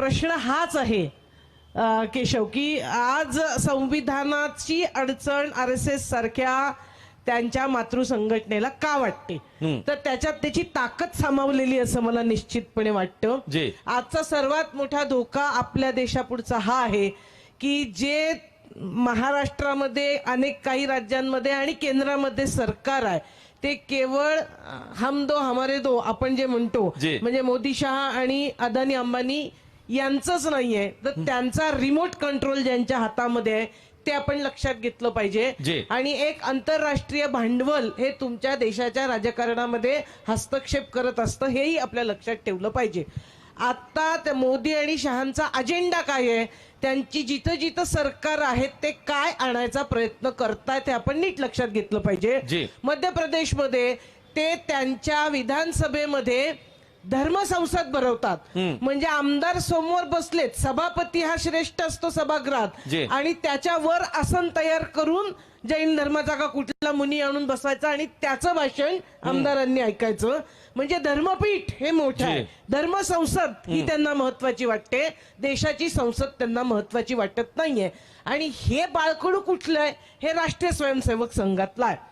प्रश्न हाच आहे केशव, की आज संविधानाची अडचण RSS सारख्या त्यांच्या मातृ संघटनेला का वाटते, तर त्याच्यात त्याची ताकद सामावलेली असं मला निश्चितपणे वाटतं. आजचा सर्वात मोठा धोका आपल्या देशापुढचा हा आहे की जे महाराष्ट्रामध्ये अनेक काही राज्यांमध्ये आणि केंद्रामध्ये सरकार आहे ते केवळ हम दो हमारे दो आपण जे म्हणतो, म्हणजे मोदी शहा आणि अदानी अंबानी यांचंच नाहीये, तर त्यांचा रिमोट कंट्रोल ज्यांच्या हातामध्ये आहे ते आपण लक्षात घेतलं पाहिजे. आणि एक आंतरराष्ट्रीय भांडवल हे तुमच्या देशाच्या राजकारणामध्ये हस्तक्षेप करत असतं हेही आपल्या लक्षात ठेवलं पाहिजे. आता त्या मोदी आणि शहांचा अजेंडा काय आहे, त्यांची जिथं जिथं सरकार आहेत ते काय आणायचा प्रयत्न करतायत हे आपण नीट लक्षात घेतलं पाहिजे. मध्य प्रदेशमध्ये ते त्यांच्या विधानसभेमध्ये धर्मसंसद भरवतात, म्हणजे आमदार समोर बसलेत, सभापती हा श्रेष्ठ असतो सभागृहात आणि त्याच्यावर आसन तयार करून जैन धर्माचा का कुठला मुनी आणून बसायचा आणि त्याचं भाषण आमदारांनी ऐकायचं. म्हणजे धर्मपीठ हे मोठं आहे, धर्मसंसद ही त्यांना महत्वाची वाटते, देशाची संसद त्यांना महत्वाची वाटत नाहीये. आणि हे बाळकडू कुठलं आहे, हे राष्ट्रीय स्वयंसेवक संघातलं आहे.